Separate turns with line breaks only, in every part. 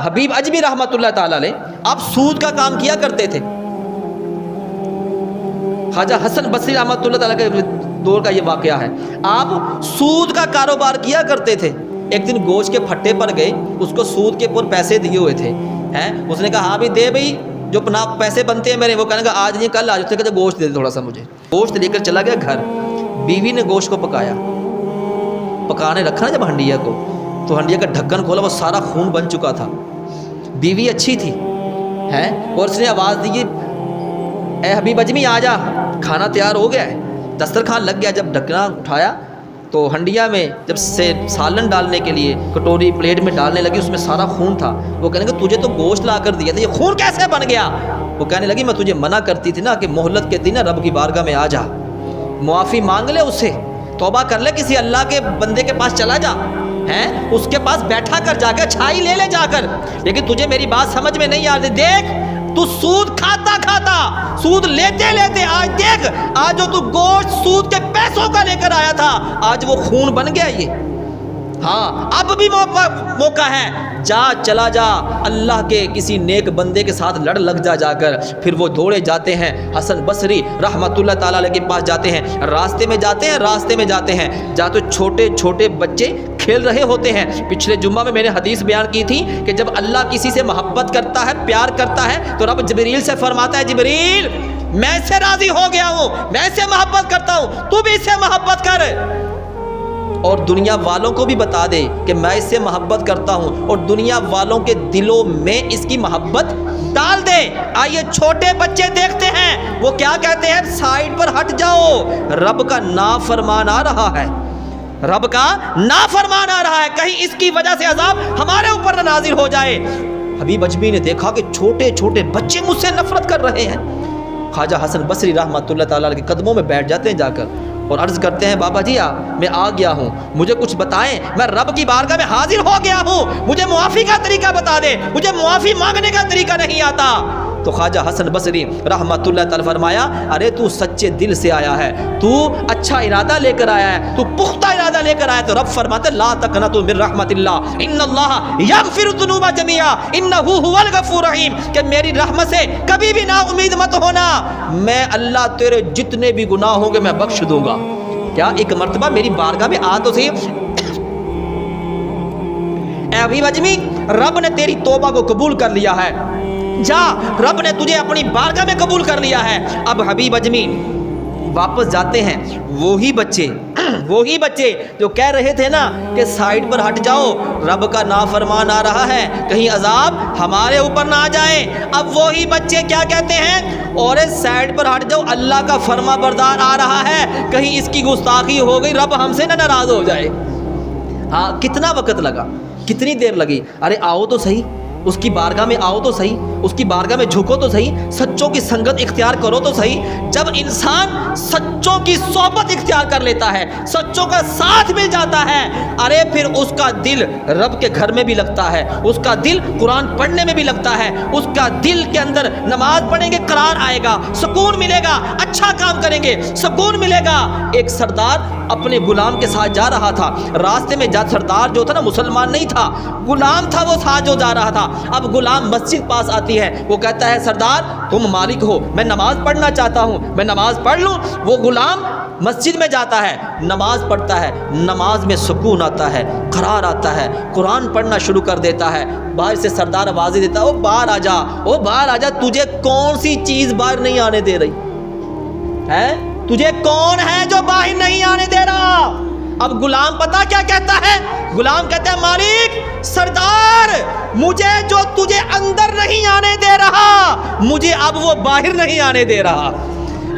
حبیب اجمی رحمۃ اللہ تعالی علیہ آپ سود کا کام کیا کرتے تھے. خواجہ حسن بصری رحمۃ اللہ تعالی کے دور کا یہ واقعہ ہے. آپ سود کا کاروبار کیا کرتے تھے. ایک دن گوشت کے پھٹے پر گئے, اس کو سود کے پر پیسے دیے ہوئے تھے. اس نے کہا ہاں بھی دے بھائی, جو پیسے بنتے ہیں میرے. وہ کہنے کا آج نہیں کل آج. اس نے کہا گوشت دے دے تھوڑا سا مجھے. گوشت لے کر چلا گیا گھر. بیوی نے گوشت کو پکایا, پکانے رکھا نا جب ہنڈیا کو, تو ہنڈیا کا ڈھکن کھولا, وہ سارا خون بن چکا تھا. بیوی اچھی تھی اور اس نے آواز دی, اے حبیب اجمی آ جا, کھانا تیار ہو گیا ہے. دسترخوان لگ گیا. جب ڈھکنا اٹھایا تو ہنڈیا میں جب سے سالن ڈالنے کے لیے کٹوری پلیٹ میں ڈالنے لگی, اس میں سارا خون تھا. وہ کہنے کہ تجھے تو گوشت لا کر دیا تھا, یہ خون کیسے بن گیا؟ وہ کہنے لگی میں تجھے منع کرتی تھی نا کہ مہلت کے دن رب کی بارگاہ میں آ جا, معافی مانگ لے, اس سے توبہ کر لے, کسی اللہ کے بندے کے پاس چلا جا, اس کے پاس بیٹھا کر جا کر چھائی لے لے جا کر. لیکن تجھے میری بات سمجھ میں نہیں آ رہی. دیکھ تو سود کھاتا کھاتا, سود لیتے لیتے آج دیکھ, آج جو تو گوشت سود کے پیسوں کا لے کر آیا تھا, آج وہ خون بن گیا. یہ ہاں اب بھی موقع ہے, جا چلا جا, اللہ کے کسی نیک بندے کے ساتھ لڑ لگ جا کر. پھر وہ دوڑے جاتے ہیں حسن بصری رحمۃ اللہ تعالی علیہ کے پاس جاتے ہیں. راستے میں جاتے ہیں جہاں تو چھوٹے چھوٹے بچے کھیل رہے ہوتے ہیں. پچھلے جمعہ میں نے حدیث بیان کی تھی کہ جب اللہ کسی سے محبت کرتا ہے, پیار کرتا ہے, تو رب جبریل سے فرماتا ہے جبریل میں اس سے راضی ہو گیا ہوں, میں اس سے محبت کرتا ہوں, تو بھی اس سے محبت کر, اور دنیا والوں کو بھی بتا دے کہ میں اس سے محبت کرتا ہوں, اور دنیا والوں کے دلوں میں اس کی محبت ڈال دے. آئیے چھوٹے بچے دیکھتے ہیں وہ کیا کہتے ہیں, سائیڈ پر ہٹ جاؤ, رب کا نافرمان آ رہا ہے, رب کا نافرمان آ رہا ہے, کہیں اس کی وجہ سے عذاب ہمارے اوپر نہ نازل ہو جائے. حبیب اجمی نے دیکھا کہ چھوٹے چھوٹے بچے مجھ سے نفرت کر رہے ہیں. خواجہ حسن بصری رحمۃ اللہ تعالیٰ کے قدموں میں بیٹھ جاتے ہیں جا کر, اور عرض کرتے ہیں بابا جی میں آ گیا ہوں, مجھے کچھ بتائیں, میں رب کی بارگاہ میں حاضر ہو گیا ہوں, مجھے معافی کا طریقہ بتا دے, مجھے معافی مانگنے کا طریقہ نہیں آتا. تو خواجہ حسن بصری رحمۃ اللہ تعالی فرمایا, ارے تو سچے دل سے آیا ہے, تو اچھا ارادہ لے کر آیا ہے, تو پختہ ارادہ لے کر آیا. تو رب فرماتے لا تقنطوا من رحمت اللہ ان اللہ یغفر الذنوب جميعا انہ هو الغفور الرحیم, کہ میری رحمت سے کبھی بھی نا امید مت ہونا, میں اللہ تیرے جتنے بھی گناہ ہوں گے میں بخش دوں گا. کیا ایک مرتبہ میری بارگاہ میں آ تو صحیح. اے حبیب اجمی رب نے تیری توبہ کو قبول کر لیا ہے, جا رب نے تجھے اپنی بارگاہ میں قبول کر لیا ہے. اب حبیب اجمی واپس جاتے ہیں. وہی بچے جو کہہ رہے تھے نا کہ سائیڈ پر ہٹ جاؤ, رب کا نافرمان آ رہا ہے, کہیں عذاب ہمارے اوپر نہ آ جائے. اب وہی بچے کیا کہتے ہیں, اور سائیڈ پر ہٹ جاؤ, اللہ کا فرما بردار آ رہا ہے, کہیں اس کی گستاخی ہو گئی, رب ہم سے نہ ناراض ہو جائے. ہاں کتنا وقت لگا, کتنی دیر لگی, ارے آؤ تو صحیح, اس کی بارگاہ میں آؤ تو صحیح, اس کی بارگاہ میں جھکو تو صحیح, سچوں کی سنگت اختیار کرو تو صحیح. جب انسان سچوں کی صحبت اختیار کر لیتا ہے, سچوں کا ساتھ مل جاتا ہے, ارے پھر اس کا دل رب کے گھر میں بھی لگتا ہے, اس کا دل قرآن پڑھنے میں بھی لگتا ہے, اس کا دل کے اندر نماز پڑھیں گے قرار آئے گا, سکون ملے گا, اچھا کام کریں گے سکون ملے گا. ایک سردار اپنے غلام کے ساتھ جا رہا تھا, راستے میں سردار جو تھا نا مسلمان نہیں تھا, غلام تھا وہ ساتھ جو جا رہا تھا. اب غلام مسجد پاس آتی ہے, وہ کہتا ہے سردار تم مالک ہو, میں نماز پڑھنا چاہتا ہوں, میں نماز پڑھ لوں. وہ غلام مسجد میں جاتا ہے, نماز پڑھتا ہے, نماز میں سکون آتا ہے, قرار آتا ہے, قرآن پڑھنا شروع کر دیتا ہے. باہر سے سردار آوازیں دیتا ہے, او باہر آ جا, او باہر آ جا, تجھے کون سی چیز باہر نہیں آنے دے رہی ہے, تجھے کون ہے جو باہر نہیں آنے دے رہا. اب غلام پتا کیا کہتا ہے, غلام کہتا ہے مالک سردار مجھے جو تجھے اندر نہیں آنے دے رہا, مجھے اب وہ باہر نہیں آنے دے رہا.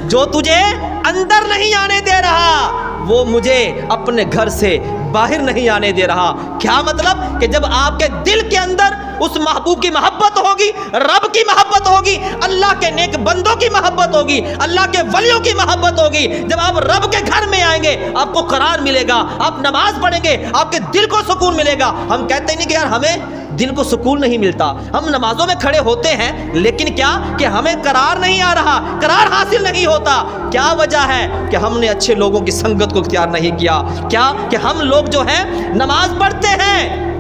جو تجھے اندر نہیں آنے دے رہا وہ مجھے اپنے گھر سے باہر نہیں آنے دے رہا. کیا مطلب کہ جب آپ کے دل کے اندر اس محبوب کی محبت ہوگی, رب کی محبت ہوگی, اللہ کے نیک بندوں کی محبت ہوگی, اللہ کے ولیوں کی محبت ہوگی, جب آپ رب کے گھر میں آئیں گے آپ کو قرار ملے گا, آپ نماز پڑھیں گے, آپ کے دل کو سکون ملے گا. ہم کہتے نہیں کہ یار ہمیں دل کو سکون نہیں ملتا, ہم نمازوں میں کھڑے ہوتے ہیں لیکن کیا کہ ہمیں قرار نہیں آ رہا, قرار حاصل نہیں ہوتا. کیا وجہ ہے کہ ہم نے اچھے لوگوں کی سنگت کو اختیار نہیں کیا. کیا کہ ہم لوگ جو ہیں نماز پڑھتے ہیں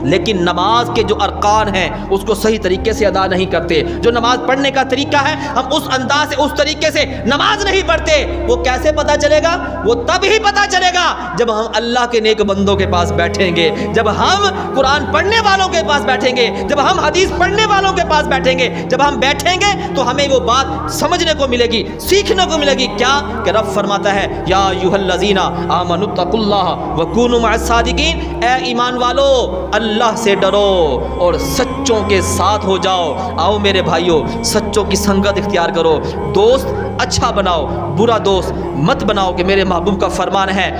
لیکن نماز کے جو ارکان ہیں اس کو صحیح طریقے سے ادا نہیں کرتے. جو نماز پڑھنے کا طریقہ ہے ہم اس انداز سے اس طریقے سے نماز نہیں پڑھتے. وہ کیسے پتہ چلے گا؟ وہ تب ہی پتہ چلے گا جب ہم اللہ کے نیک بندوں کے پاس بیٹھیں گے, جب ہم قرآن پڑھنے والوں کے پاس بیٹھیں گے, جب ہم حدیث پڑھنے والوں کے پاس بیٹھیں گے. جب ہم بیٹھیں گے تو ہمیں وہ بات سمجھنے کو ملے گی, سیکھنے کو ملے گی. کیا کہ رب فرماتا ہے یا ایھا الذین آمنوا اتقوا اللہ وکونوا مع الصادقین, اے ایمان والو اللہ سے ڈرو اور سچوں کے ساتھ ہو جاؤ. آؤ میرے بھائیوں, سچوں کی سنگت اختیار کرو, دوست اچھا بناؤ, برا دوست مت بناؤ. کہ میرے محبوب کا فرمان ہے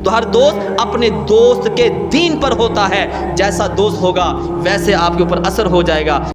ہر دوست اپنے دوست کے دین پر ہوتا ہے, جیسا دوست ہوگا ویسے آپ کے اوپر اثر ہو جائے گا.